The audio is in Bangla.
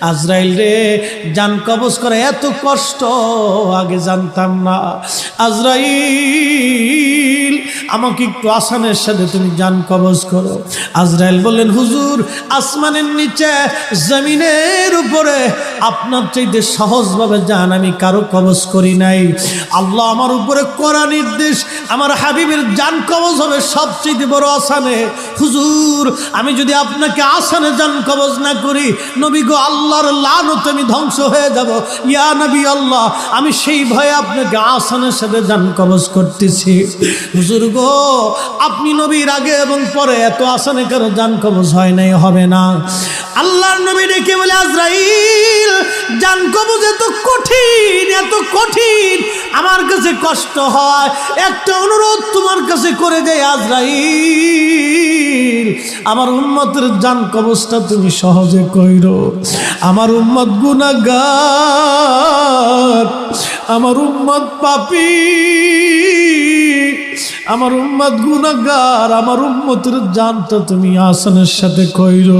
আজরাইল রে, জান কবজ করে এত কষ্ট আগে জানতাম না। আজরাইল, আমাকে একটু আসানের সাথে তুমি জান কবজ করো। আজরাইল বললেন, হুজুর, আসমানের নিচে জমিনের উপরে আপনার চাইতে সহজভাবে জান আমি কারো কবজ করি নাই। আল্লাহ আমার উপরে করা নির্দেশ, আমার হাবিবের জান কবজ হবে সবচেয়ে বড় আসানে। হুজুর, আমি যদি আপনাকে আসানে জান কবজ না করি, নবী গো, আল্লাহর লানতে আমি ধ্বংস হয়ে যাব। ইয়া নবী আল্লাহ, আমি সেই ভয়ে আপনাকে আসানের সাথে জান কবজ করতেছি। হুজুর গো, আপনি নবীর আগে এবং পরে এত আসানে কারো জান কবজ হয় নাই, হবে না। আল্লাহর নবী ডেকে বলে, আজরাইল, জান কবজ এত কঠিন, এত কঠিন, আমার কাছে কষ্ট হয়। একটা অনুরোধ তোমার কাছে করে দেয় আজরাইল, আমার উম্মতের জান কবজটা তুমি সহজে কইরো। আমার উম্মত গুনাহগার, আমার উম্মত পাপী, আমার উম্মত গুনাহগার, আমার উম্মতের জানটা তুমি আসানের সাথে কইরো।